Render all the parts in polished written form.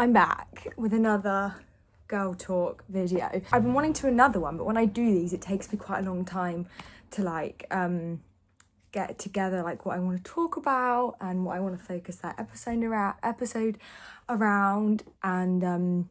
I'm back with another girl talk video. I've been wanting to do another one, but when I do these, it takes me quite a long time to get together like what I want to talk about and what I want to focus that episode around. And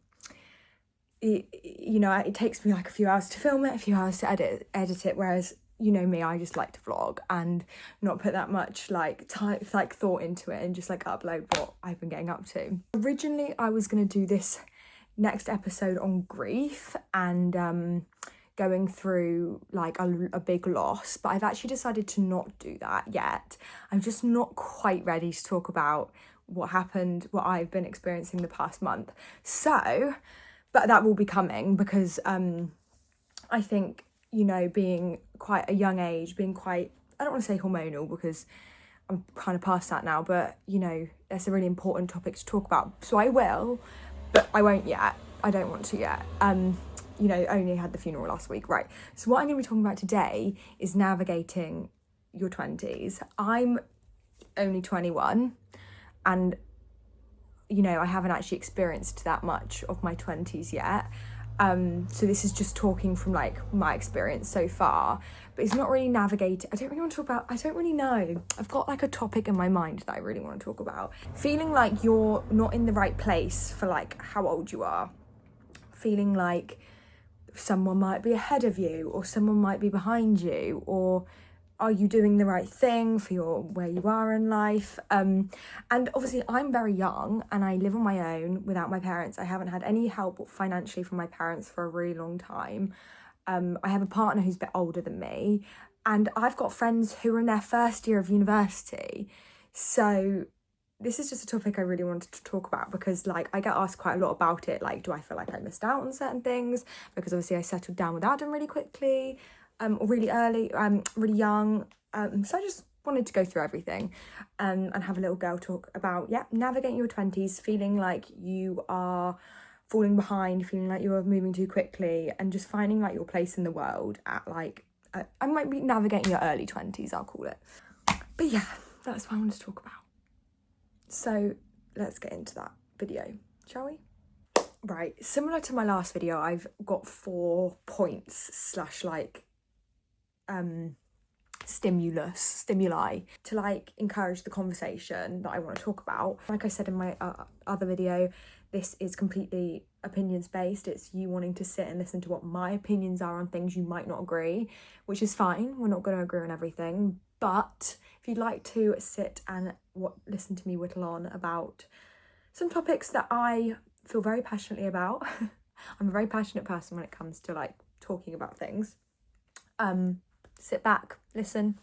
it takes me like a few hours to film it, a few hours to edit it, whereas you know me, I just like to vlog and not put that much thought into it and just like upload what I've been getting up to. Originally I was going to do this next episode on grief and going through like a big loss, but I've actually decided to not do that yet. I'm just not quite ready to talk about what happened, what I've been experiencing the past month. So, but that will be coming because I think, you know, being quite a young age, being quite, I don't want to say hormonal because I'm kind of past that now, but you know, that's a really important topic to talk about. So I will, but I won't yet. I don't want to yet. You know, only had the funeral last week, right? So what I'm going to be talking about today is navigating your 20s. I'm only 21 and, you know, I haven't actually experienced that much of my 20s yet. So this is just talking from like my experience so far, but it's not really navigating. I don't really want to talk about, I don't really know. I've got like a topic in my mind that I really want to talk about. Feeling like you're not in the right place for like how old you are. Feeling like someone might be ahead of you or someone might be behind you, or are you doing the right thing for where you are in life? And obviously I'm very young and I live on my own without my parents. I haven't had any help financially from my parents for a really long time. I have a partner who's a bit older than me and I've got friends who are in their first year of university. So this is just a topic I really wanted to talk about because like I get asked quite a lot about it. Like, do I feel like I missed out on certain things? Because obviously I settled down with Adam really quickly. Or really early, really young. So I just wanted to go through everything and have a little girl talk about, navigating your 20s, feeling like you are falling behind, feeling like you are moving too quickly and just finding like your place in the world at like, I might be navigating your early 20s, I'll call it. But yeah, that's what I wanted to talk about. So let's get into that video, shall we? Right, similar to my last video, I've got 4 points / like stimuli to like encourage the conversation that I want to talk about. Like I said in my other video, this is completely opinions based. It's you wanting to sit and listen to what my opinions are on things. You might not agree, which is fine. We're not going to agree on everything, but if you'd like to sit and listen to me whittle on about some topics that I feel very passionately about. I'm a very passionate person when it comes to like talking about things. Sit back, listen.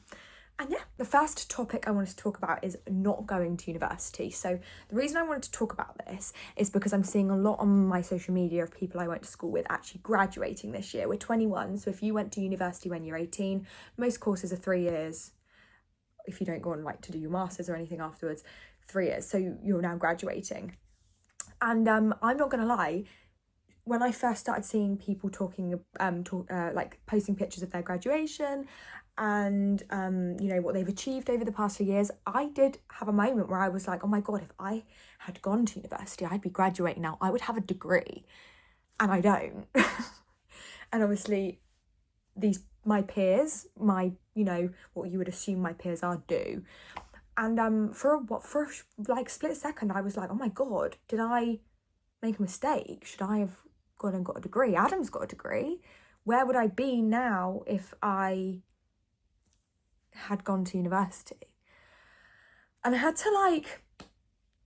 And yeah, the first topic I wanted to talk about is not going to university. So the reason I wanted to talk about this is because I'm seeing a lot on my social media of people I went to school with actually graduating this year. We're 21, so if you went to university when you're 18, most courses are 3 years. If you don't go on like to do your masters or anything afterwards, 3 years. So you're now graduating. And I'm not gonna lie, when I first started seeing people like posting pictures of their graduation and, you know, what they've achieved over the past few years, I did have a moment where I was like, oh my God, if I had gone to university, I'd be graduating now. I would have a degree and I don't. And obviously my peers, you know, what you would assume my peers are do. And for like split second, I was like, oh my God, did I make a mistake? Should I have gone and got a degree? Adam's got a degree. Where would I be now if I had gone to university? And I had to like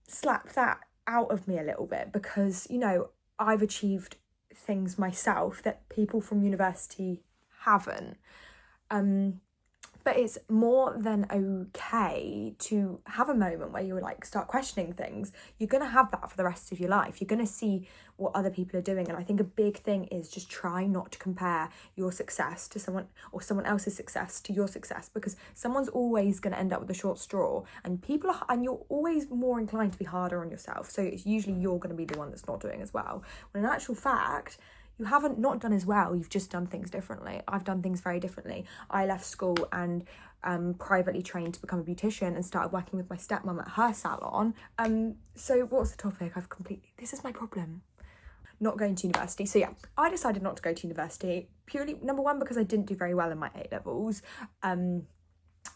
slap that out of me a little bit because, you know, I've achieved things myself that people from university haven't. But it's more than okay to have a moment where you like start questioning things. You're going to have that for the rest of your life. You're going to see what other people are doing. And I think a big thing is just try not to compare your success to someone else's success to your success, because someone's always going to end up with a short straw, and you're always more inclined to be harder on yourself. So it's usually you're going to be the one that's not doing as well. When in actual fact, you haven't not done as well, you've just done things differently. I've done things very differently. I left school and privately trained to become a beautician and started working with my stepmom at her salon. So what's the topic? This is my problem. Not going to university. So yeah, I decided not to go to university purely, number one, because I didn't do very well in my A-levels,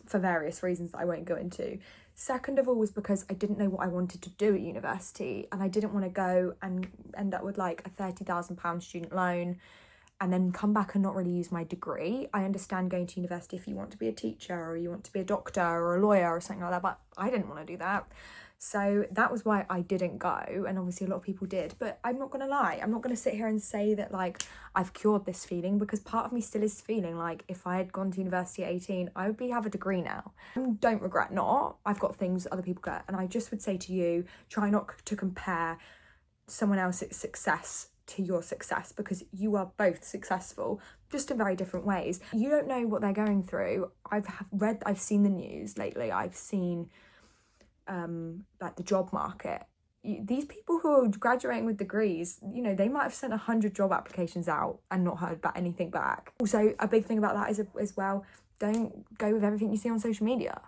for various reasons that I won't go into. Second of all was because I didn't know what I wanted to do at university, and I didn't want to go and end up with like a £30,000 student loan and then come back and not really use my degree. I understand going to university if you want to be a teacher or you want to be a doctor or a lawyer or something like that, but I didn't want to do that. So that was why I didn't go, and obviously a lot of people did. But I'm not gonna lie, I'm not gonna sit here and say that like I've cured this feeling, because part of me still is feeling like if I had gone to university at 18, I would have a degree now. Don't regret not. I've got things other people get, and I just would say to you, try not to compare someone else's success to your success, because you are both successful, just in very different ways. You don't know what they're going through. I've seen the news lately. I've seen like the job market. These people who are graduating with degrees, you know, they might have sent 100 job applications out and not heard anything back. Also, a big thing about that is as well, don't go with everything you see on social media.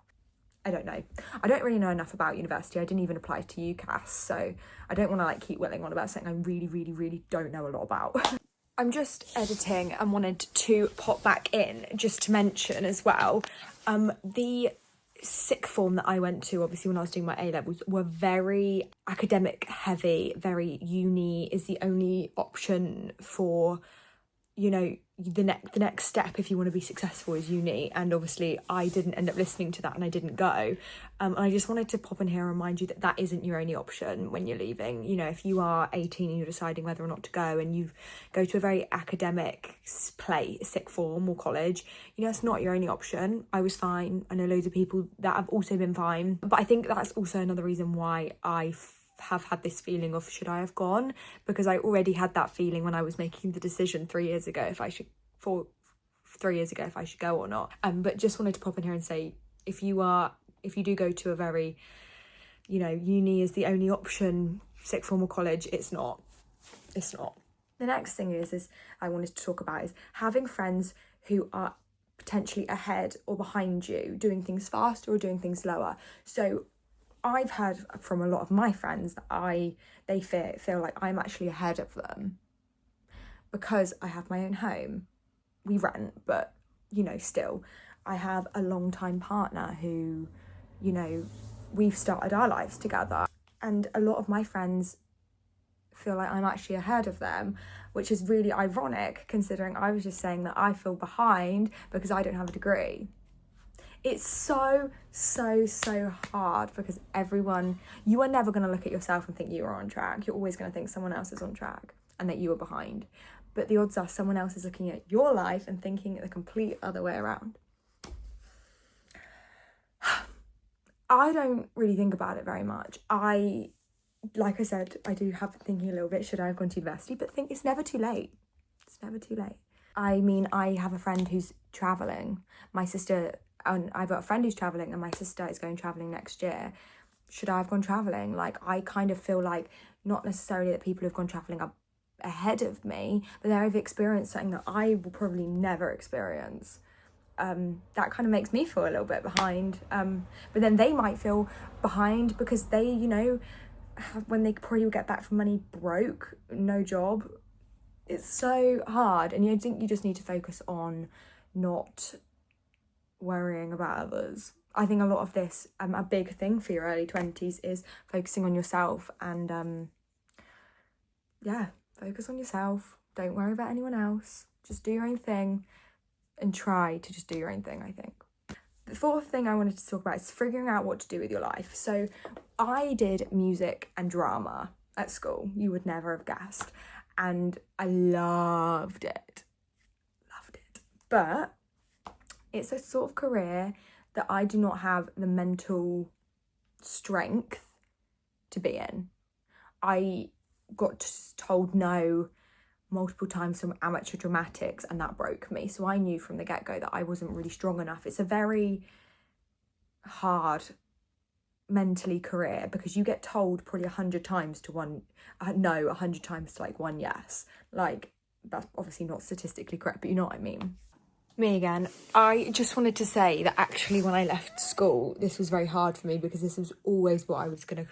I don't know. I don't really know enough about university. I didn't even apply to UCAS, so I don't want to like keep whittling on about something I really don't know a lot about. I'm just editing and wanted to pop back in just to mention as well, the sixth form that I went to, obviously when I was doing my A-levels, were very academic heavy, very uni is the only option for, you know, the next step if you want to be successful is uni. And obviously I didn't end up listening to that and I didn't go. And I just wanted to pop in here and remind you that that isn't your only option when you're leaving. You know, if you are 18 and you're deciding whether or not to go, and you go to a very academic sixth form or college, you know, it's not your only option. I was fine. I know loads of people that have also been fine. But I think that's also another reason why I have had this feeling of should I have gone, because I already had that feeling when I was making the decision 3 years ago if I should go or not. But just wanted to pop in here and say, if you do go to a very, you know, uni is the only option, sixth form or college, it's not. The next thing is I wanted to talk about is having friends who are potentially ahead or behind you, doing things faster or doing things slower. So I've heard from a lot of my friends that they feel like I'm actually ahead of them because I have my own home. We rent, but, you know, still, I have a long-time partner who, you know, we've started our lives together. And a lot of my friends feel like I'm actually ahead of them, which is really ironic considering I was just saying that I feel behind because I don't have a degree. It's so hard because you are never going to look at yourself and think you are on track. You're always going to think someone else is on track and that you are behind. But the odds are someone else is looking at your life and thinking it the complete other way around. I don't really think about it very much. Like I said, I do have thinking a little bit, should I have gone to university? But think it's never too late. It's never too late. I mean, I have a friend who's travelling. My sister... and I've got a friend who's travelling and my sister is going travelling next year. Should I have gone travelling? Like, I kind of feel like not necessarily that people who've gone travelling are ahead of me, but they've experienced something that I will probably never experience. That kind of makes me feel a little bit behind. But then they might feel behind because they, you know, when they probably will get back from money broke, no job. It's so hard. And I think you just need to focus on not worrying about others. I think a lot of this, a big thing for your early 20s is focusing on yourself and focus on yourself. Don't worry about anyone else. Just do your own thing and try to just do your own thing, I think. The fourth thing I wanted to talk about is figuring out what to do with your life. So I did music and drama at school. You would never have guessed. And I loved it. But it's a sort of career that I do not have the mental strength to be in. I got told no multiple times from amateur dramatics and that broke me. So I knew from the get-go that I wasn't really strong enough. It's a very hard mentally career because you get told probably 100 times to one no, 100 times to like one yes. Like, That's obviously not statistically correct, but you know what I mean. Me again. I just wanted to say that actually when I left school, this was very hard for me because this was always what I was gonna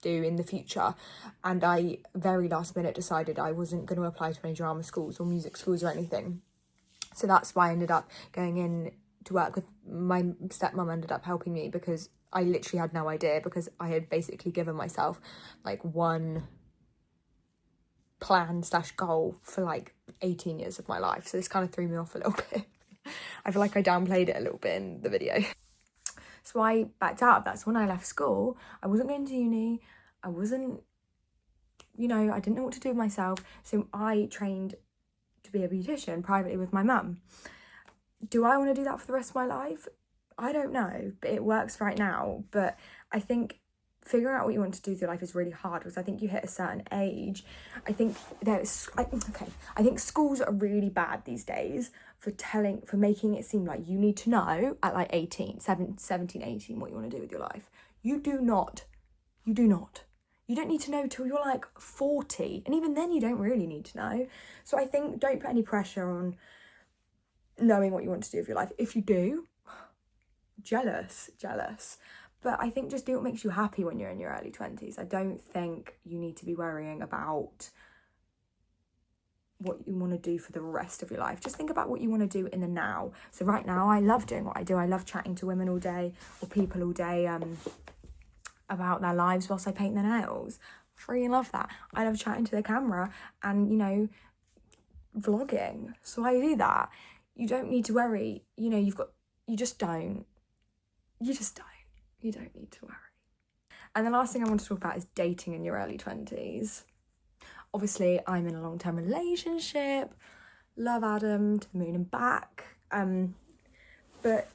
do in the future, and I very last minute decided I wasn't going to apply to any drama schools or music schools or anything. So that's why I ended up going in to work with my stepmom. Ended up helping me because I literally had no idea, because I had basically given myself like one plan / goal for like 18 years of my life. So this kind of threw me off a little bit. I feel like I downplayed it a little bit in the video. So I backed out. That's when I left school. I wasn't going to uni. I wasn't, I didn't know what to do with myself. So I trained to be a beautician privately with my mum. Do I want to do that for the rest of my life? I don't know, but it works right now. But I think figuring out what you want to do with your life is really hard, because I think you hit a certain age. I think schools are really bad these days for making it seem like you need to know at like 17, 18 what you want to do with your life. You do not. You don't need to know till you're like 40, and even then you don't really need to know. So I think don't put any pressure on knowing what you want to do with your life. If you do, jealous. But I think just do what makes you happy when you're in your early 20s. I don't think you need to be worrying about what you want to do for the rest of your life. Just think about what you want to do in the now. So right now, I love doing what I do. I love chatting to women all day, or people all day, about their lives whilst I paint their nails. I really love that. I love chatting to the camera and, vlogging. So I do that. You don't need to worry. You don't need to worry. And the last thing I want to talk about is dating in your early 20s. Obviously, I'm in a long-term relationship. Love Adam to the moon and back. But,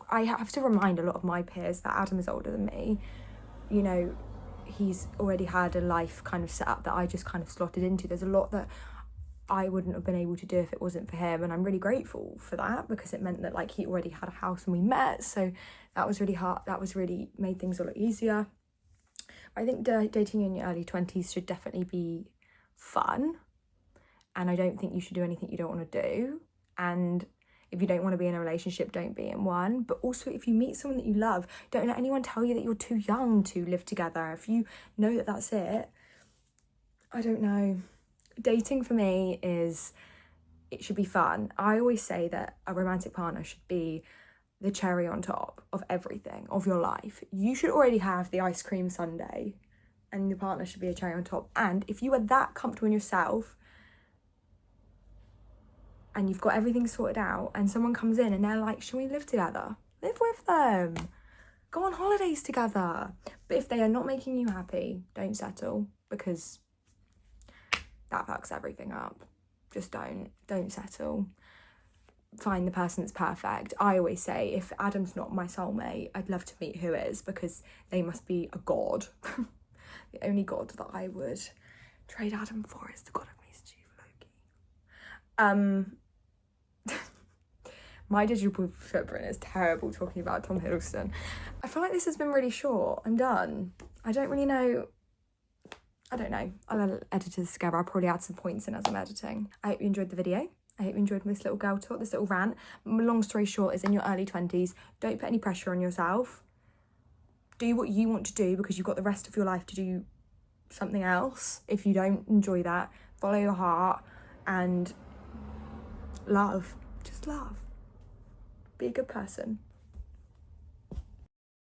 I have to remind a lot of my peers that Adam is older than me. He's already had a life kind of set up that I just kind of slotted into. There's a lot that I wouldn't have been able to do if it wasn't for him, and I'm really grateful for that, because it meant that like he already had a house when we met, so that was really hard. That was really made things a lot easier. I think dating in your early 20s should definitely be fun, and I don't think you should do anything you don't want to do. And if you don't want to be in a relationship, don't be in one. But also, if you meet someone that you love, don't let anyone tell you that you're too young to live together. If you know that that's it, I don't know. Dating for me it should be fun. I always say that a romantic partner should be the cherry on top of everything, of your life. You should already have the ice cream sundae, and your partner should be a cherry on top. And if you are that comfortable in yourself and you've got everything sorted out, and someone comes in and they're like, should we live together? Live with them. Go on holidays together. But if they are not making you happy, don't settle, because that fucks everything up. Just don't settle. Find the person that's perfect. I always say, if Adam's not my soulmate, I'd love to meet who is, because they must be a god. The only god that I would trade Adam for is the god of mischief, Loki. My digital footprint is terrible talking about Tom Hiddleston. I feel like this has been really short. I'm done. I don't know. I'll edit this together. I'll probably add some points in as I'm editing. I hope you enjoyed the video. I hope you enjoyed this little girl talk, this little rant. Long story short is, in your early 20s, don't put any pressure on yourself. Do what you want to do, because you've got the rest of your life to do something else. If you don't enjoy that, follow your heart and love. Just love. Be a good person.